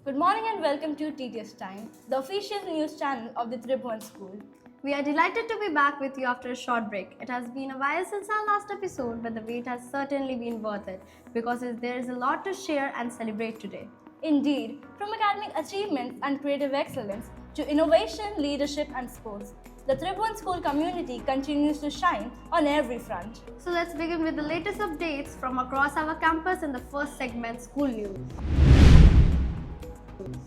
Good morning and welcome to TTS Time, the official news channel of the Tribhuvan School. We are delighted to be back with you after a short break. It has been a while since our last episode, but the wait has certainly been worth it because there is a lot to share and celebrate today. Indeed, from academic achievements and creative excellence to innovation, leadership, and sports, the Tribhuvan School community continues to shine on every front. So let's begin with the latest updates from across our campus in the first segment, School News.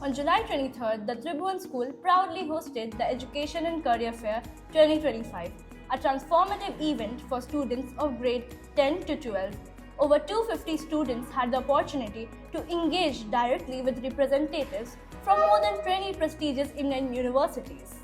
On July 23rd, the Tribhuvan School proudly hosted the Education and Career Fair 2025, a transformative event for students of grade 10 to 12. Over 250 students had the opportunity to engage directly with representatives from more than 20 prestigious Indian universities.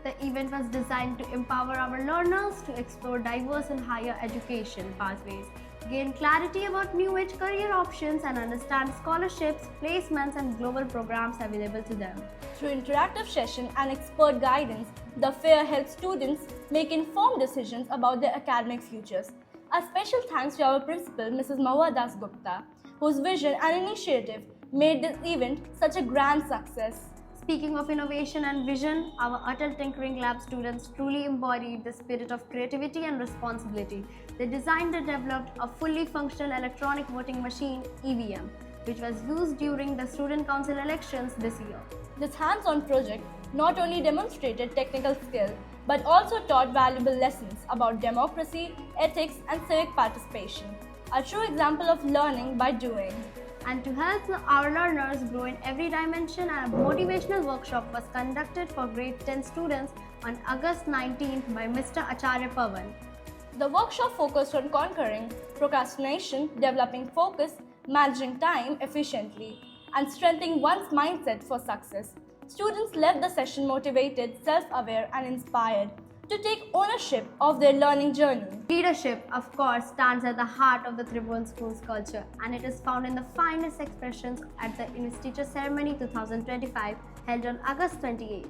The event was designed to empower our learners to explore diverse and higher education pathways, gain clarity about new age career options, and understand scholarships, placements, and global programs available to them. Through interactive session and expert guidance, the fair helps students make informed decisions about their academic futures. A special thanks to our principal, Mrs. Mahua Das Gupta, whose vision and initiative made this event such a grand success. Speaking of innovation and vision, our Atal Tinkering Lab students truly embodied the spirit of creativity and responsibility. They designed and developed a fully functional electronic voting machine, EVM, which was used during the Student Council elections this year. This hands-on project not only demonstrated technical skill, but also taught valuable lessons about democracy, ethics, and civic participation. A true example of learning by doing. And to help our learners grow in every dimension, a motivational workshop was conducted for grade 10 students on August 19th by Mr. Acharya Pawan. The workshop focused on conquering procrastination, developing focus, managing time efficiently, and strengthening one's mindset for success. Students left the session motivated, self-aware, and inspired to take ownership of their learning journey. Leadership, of course, stands at the heart of the Tribhuvan School's culture, and it is found in the finest expressions at the Investiture Ceremony 2025 held on August 28.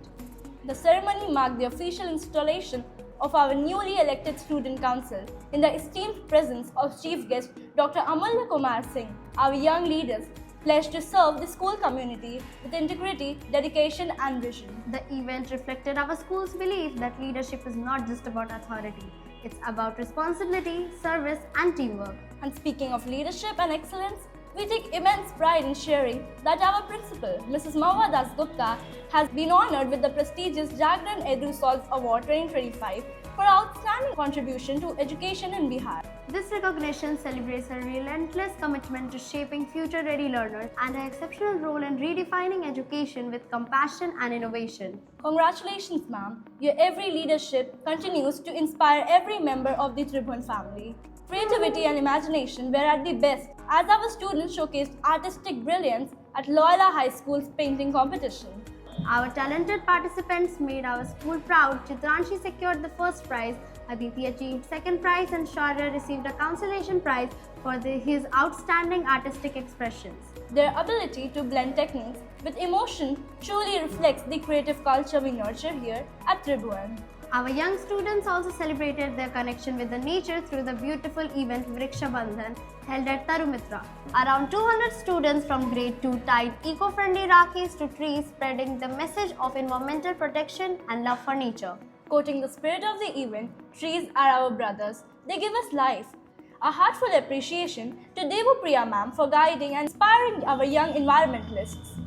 The ceremony marked the official installation of our newly elected Student Council in the esteemed presence of Chief Guest Dr. Amulya Kumar Singh. Our young leaders pledged to serve the school community with integrity, dedication, and vision. The event reflected our school's belief that leadership is not just about authority, it's about responsibility, service, and teamwork. And speaking of leadership and excellence, we take immense pride in sharing that our principal, Mrs. Mahua Das Gupta, has been honored with the prestigious Jagran Edu Solves Award 2025 for outstanding contribution to education in Bihar. This recognition celebrates her relentless commitment to shaping future-ready learners and her exceptional role in redefining education with compassion and innovation. Congratulations, ma'am. Your every leadership continues to inspire every member of the Tribhuvan family. Creativity and imagination were at the best as our students showcased artistic brilliance at Loyola High School's painting competition. Our talented participants made our school proud. Chitranshi secured the first prize, Aditi achieved second prize, and Shaurya received a consolation prize for his outstanding artistic expressions. Their ability to blend techniques with emotion truly reflects the creative culture we nurture here at Tribhuvan. Our young students also celebrated their connection with the nature through the beautiful event Vriksha Bandhan held at Tarumitra. Around 200 students from grade 2 tied eco-friendly Rakhis to trees, spreading the message of environmental protection and love for nature. Quoting the spirit of the event, trees are our brothers, they give us life. A heartfelt appreciation to Devu Priya ma'am for guiding and inspiring our young environmentalists.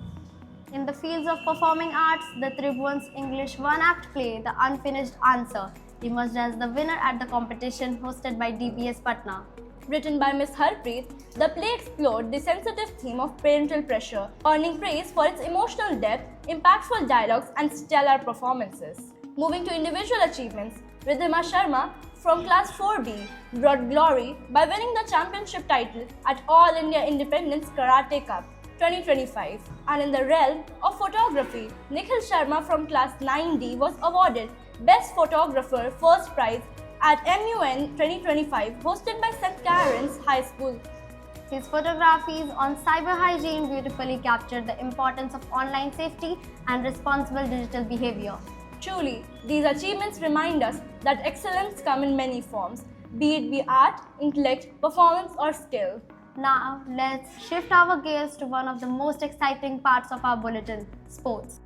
In the fields of performing arts, the Tribhuvan's English one-act play, The Unfinished Answer, emerged as the winner at the competition hosted by DPS Patna. Written by Ms. Harpreet, the play explored the sensitive theme of parental pressure, earning praise for its emotional depth, impactful dialogues, and stellar performances. Moving to individual achievements, Ridhima Sharma from Class 4B brought glory by winning the championship title at All India Independence Karate Cup 2025. And in the realm of photography, Nikhil Sharma from Class 9D was awarded Best Photographer First Prize at MUN 2025 hosted by St. Karen's High School. His photographies on cyber hygiene beautifully captured the importance of online safety and responsible digital behavior. Truly, these achievements remind us that excellence comes in many forms, be it art, intellect, performance, or skill. Now, let's shift our gaze to one of the most exciting parts of our bulletin, sports.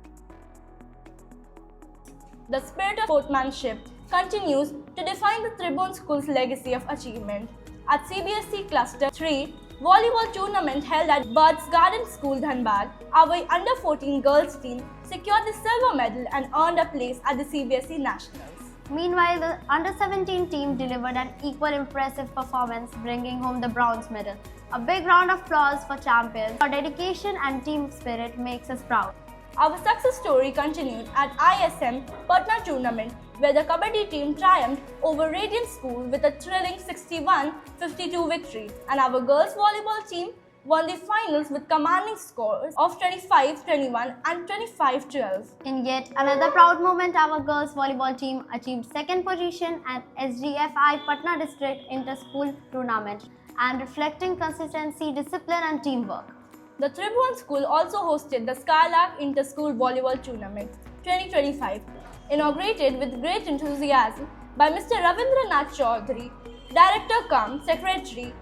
The spirit of sportsmanship continues to define the Tribhuvan School's legacy of achievement. At CBSE Cluster 3 volleyball tournament held at Buds Garden School, Dhanbad, our under-14 girls team secured the silver medal and earned a place at the CBSE Nationals. Meanwhile, the under-17 team delivered an equal impressive performance, bringing home the bronze medal. A big round of applause for champions. Our dedication and team spirit makes us proud. Our success story continued at ISM Patna tournament, where the Kabaddi team triumphed over Radiant School with a thrilling 61-52 victory, and our girls volleyball team won the finals with commanding scores of 25-21 and 25-12. In yet another proud moment, our girls volleyball team achieved second position at SGFI Patna District Inter-School Tournament, and reflecting consistency, discipline and teamwork. The Tribhuvan School also hosted the Skylark Inter-School Volleyball Tournament 2025, inaugurated with great enthusiasm by Mr. Ravindranath Chaudhary, Director cum Secretary,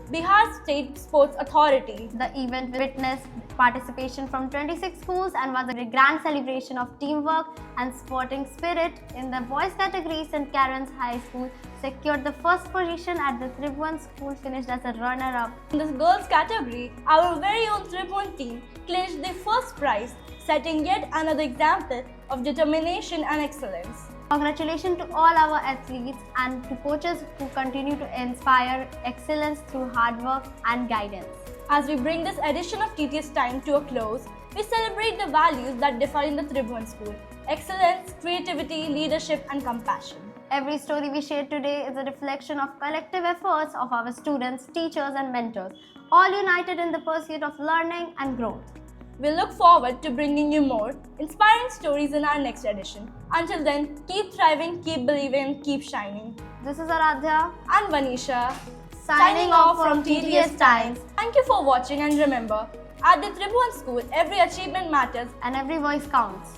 Bihar State Sports Authority. The event witnessed participation from 26 schools and was a grand celebration of teamwork and sporting spirit. In the boys category, St. Karen's High School secured the first position at the Tribhuvan School, finished as a runner-up. In the girls category, our very own Tribhuvan team clinched the first prize, setting yet another example of determination and excellence. Congratulations to all our athletes and to coaches who continue to inspire excellence through hard work and guidance. As we bring this edition of TTS Time to a close, we celebrate the values that define the Tribhuvan School: excellence, creativity, leadership and compassion. Every story we share today is a reflection of collective efforts of our students, teachers and mentors, all united in the pursuit of learning and growth. We look forward to bringing you more inspiring stories in our next edition. Until then, keep thriving, keep believing, keep shining. This is Aradhya And Vanisha, signing off from TTS Times. Thank you for watching, and remember, at the Tribhuvan School, every achievement matters And every voice counts.